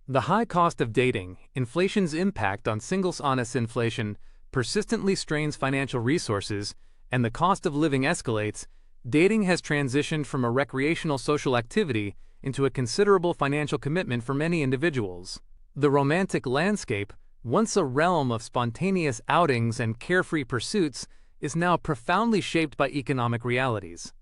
The high cost of dating, inflation's impact on singles. Honest inflation persistently strains financial resources, and the cost of living escalates. Dating has transitioned from a recreational social activity into a considerable financial commitment for many individuals. The romantic landscape, once a realm of spontaneous outings and carefree pursuits, is now profoundly shaped by economic realities.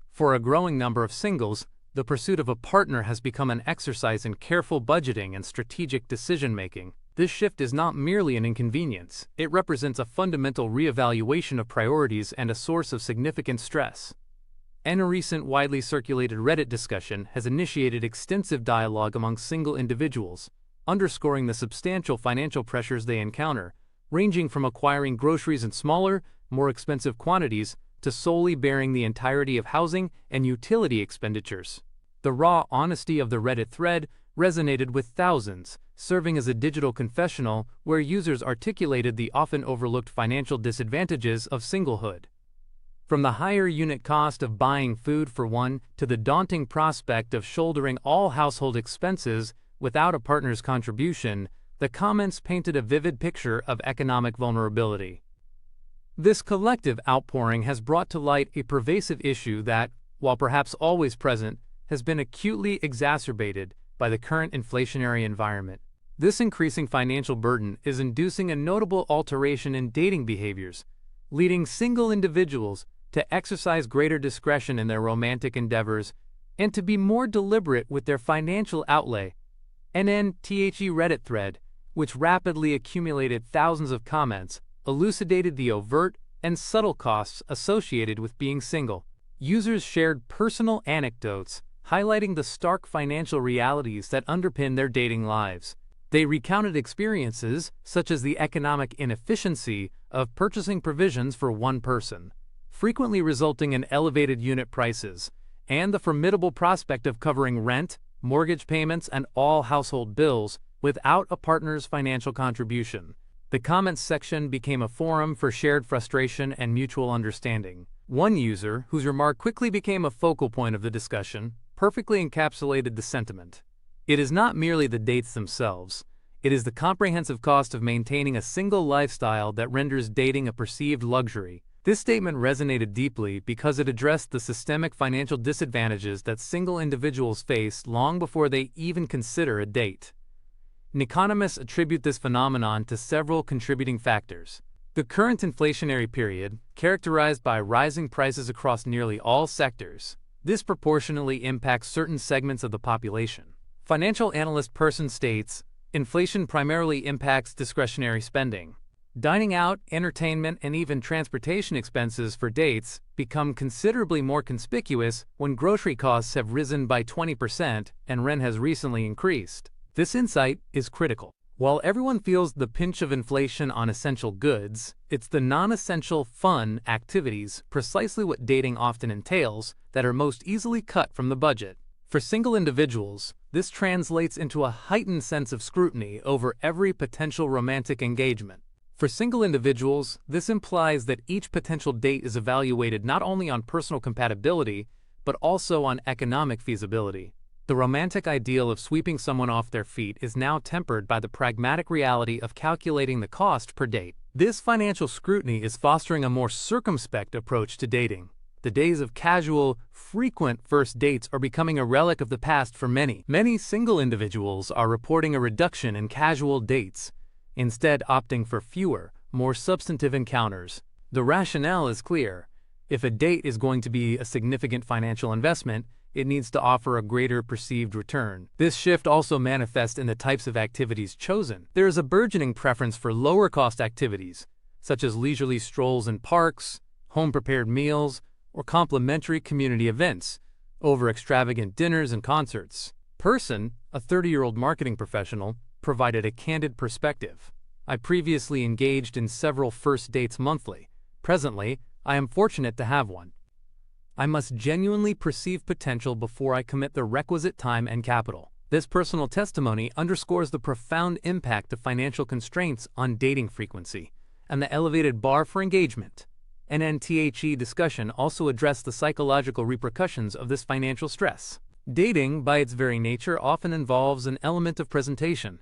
For a growing number of singles, the pursuit of a partner has become an exercise in careful budgeting and strategic decision-making. This shift is not merely an inconvenience, it represents a fundamental reevaluation of priorities and a source of significant stress. A recent widely circulated Reddit discussion has initiated extensive dialogue among single individuals, underscoring the substantial financial pressures they encounter, ranging from acquiring groceries in smaller, more expensive quantities to solely bearing the entirety of housing and utility expenditures. The raw honesty of the Reddit thread resonated with thousands, serving as a digital confessional where users articulated the often overlooked financial disadvantages of singlehood. From the higher unit cost of buying food for one to the daunting prospect of shouldering all household expenses without a partner's contribution, the comments painted a vivid picture of economic vulnerability. This collective outpouring has brought to light a pervasive issue that, while perhaps always present, has been acutely exacerbated by the current inflationary environment. This increasing financial burden is inducing a notable alteration in dating behaviors, leading single individuals to exercise greater discretion in their romantic endeavors and to be more deliberate with their financial outlay. An NTHE Reddit thread, which rapidly accumulated thousands of comments, elucidated the overt and subtle costs associated with being single. Users shared personal anecdotes, highlighting the stark financial realities that underpin their dating lives. They recounted experiences such as the economic inefficiency of purchasing provisions for one person, frequently resulting in elevated unit prices, and the formidable prospect of covering rent, mortgage payments, and all household bills without a partner's financial contribution. The comments section became a forum for shared frustration and mutual understanding. One user, whose remark quickly became a focal point of the discussion, perfectly encapsulated the sentiment. It is not merely the dates themselves, it is the comprehensive cost of maintaining a single lifestyle that renders dating a perceived luxury. This statement resonated deeply because it addressed the systemic financial disadvantages that single individuals face long before they even consider a date. Economists attribute this phenomenon to several contributing factors. The current inflationary period, characterized by rising prices across nearly all sectors, disproportionately impacts certain segments of the population. Financial analyst Person states, inflation primarily impacts discretionary spending. Dining out, entertainment, and even transportation expenses for dates become considerably more conspicuous when grocery costs have risen by 20% and rent has recently increased. This insight is critical. While everyone feels the pinch of inflation on essential goods, it's the non-essential fun activities, precisely what dating often entails, that are most easily cut from the budget. For single individuals, this translates into a heightened sense of scrutiny over every potential romantic engagement. For single individuals, this implies that each potential date is evaluated not only on personal compatibility, but also on economic feasibility. The romantic ideal of sweeping someone off their feet is now tempered by the pragmatic reality of calculating the cost per date. This financial scrutiny is fostering a more circumspect approach to dating. The days of casual, frequent first dates are becoming a relic of the past for many. Many single individuals are reporting a reduction in casual dates, instead opting for fewer, more substantive encounters. The rationale is clear. If a date is going to be a significant financial investment, it needs to offer a greater perceived return. This shift also manifests in the types of activities chosen. There is a burgeoning preference for lower-cost activities, such as leisurely strolls in parks, home-prepared meals, or complimentary community events, over extravagant dinners and concerts. Person, a 30-year-old marketing professional, provided a candid perspective. I previously engaged in several first dates monthly. Presently, I am fortunate to have one. I must genuinely perceive potential before I commit the requisite time and capital. This personal testimony underscores the profound impact of financial constraints on dating frequency and the elevated bar for engagement. An NTHE discussion also addressed the psychological repercussions of this financial stress. Dating, by its very nature, often involves an element of presentation.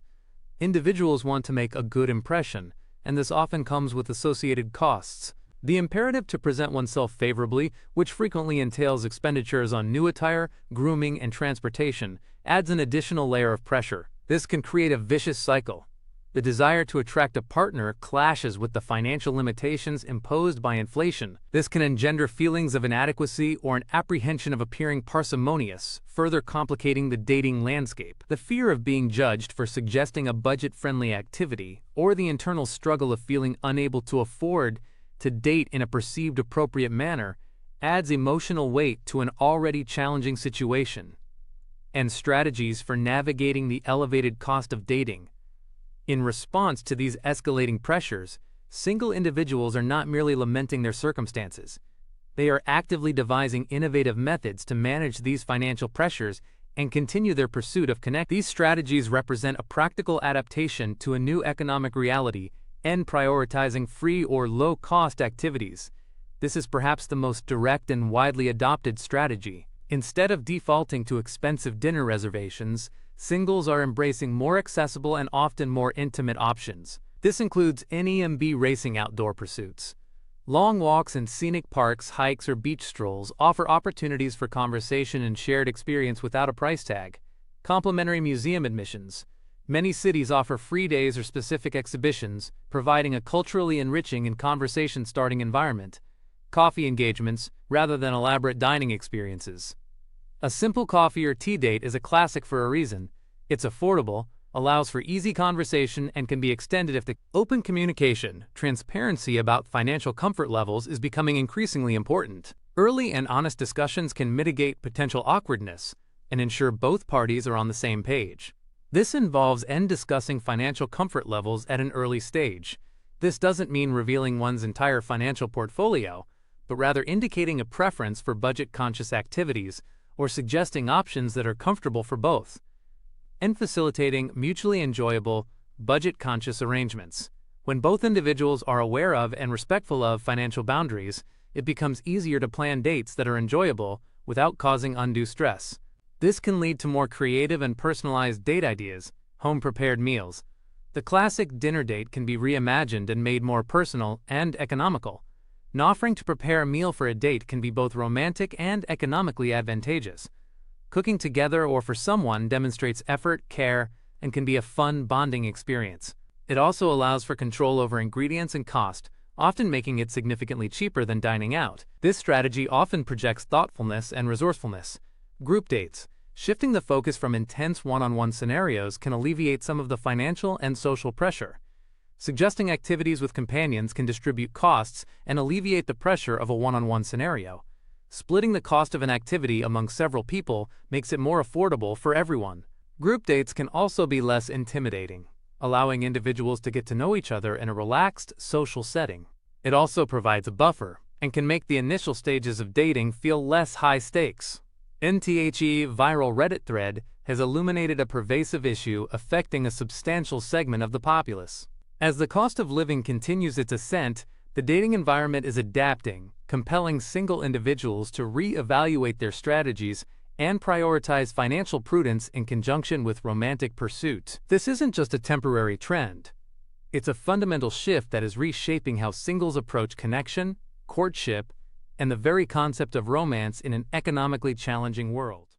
Individuals want to make a good impression, and this often comes with associated costs. The imperative to present oneself favorably, which frequently entails expenditures on new attire, grooming, and transportation, adds an additional layer of pressure. This can create a vicious cycle. The desire to attract a partner clashes with the financial limitations imposed by inflation. This can engender feelings of inadequacy or an apprehension of appearing parsimonious, further complicating the dating landscape. The fear of being judged for suggesting a budget-friendly activity, or the internal struggle of feeling unable to afford to date in a perceived appropriate manner, adds emotional weight to an already challenging situation. And strategies for navigating the elevated cost of dating. In response to these escalating pressures, single individuals are not merely lamenting their circumstances. They are actively devising innovative methods to manage these financial pressures and continue their pursuit of connect. These strategies represent a practical adaptation to a new economic reality and prioritizing free or low-cost activities. This is perhaps the most direct and widely adopted strategy. Instead of defaulting to expensive dinner reservations, singles are embracing more accessible and often more intimate options. This includes NEMB racing outdoor pursuits. Long walks in scenic parks, hikes, or beach strolls offer opportunities for conversation and shared experience without a price tag. Complimentary museum admissions. Many cities offer free days or specific exhibitions, providing a culturally enriching and conversation-starting environment. Coffee engagements, rather than elaborate dining experiences. A simple coffee or tea date is a classic for a reason. It's affordable, allows for easy conversation, and can be extended if the open communication, transparency about financial comfort levels is becoming increasingly important. Early and honest discussions can mitigate potential awkwardness and ensure both parties are on the same page. This involves discussing financial comfort levels at an early stage. This doesn't mean revealing one's entire financial portfolio, but rather indicating a preference for budget-conscious activities or suggesting options that are comfortable for both, and facilitating mutually enjoyable, budget-conscious arrangements. When both individuals are aware of and respectful of financial boundaries, it becomes easier to plan dates that are enjoyable without causing undue stress. This can lead to more creative and personalized date ideas, home-prepared meals. The classic dinner date can be reimagined and made more personal and economical. Offering to prepare a meal for a date can be both romantic and economically advantageous. Cooking together or for someone demonstrates effort, care, and can be a fun bonding experience. It also allows for control over ingredients and cost, often making it significantly cheaper than dining out. This strategy often projects thoughtfulness and resourcefulness. Group dates. Shifting the focus from intense one-on-one scenarios can alleviate some of the financial and social pressure. Suggesting activities with companions can distribute costs and alleviate the pressure of a one-on-one scenario. Splitting the cost of an activity among several people makes it more affordable for everyone. Group dates can also be less intimidating, allowing individuals to get to know each other in a relaxed, social setting. It also provides a buffer and can make the initial stages of dating feel less high stakes. NTHE viral Reddit thread has illuminated a pervasive issue affecting a substantial segment of the populace. As the cost of living continues its ascent, the dating environment is adapting, compelling single individuals to re-evaluate their strategies and prioritize financial prudence in conjunction with romantic pursuit. This isn't just a temporary trend. It's a fundamental shift that is reshaping how singles approach connection, courtship, and the very concept of romance in an economically challenging world.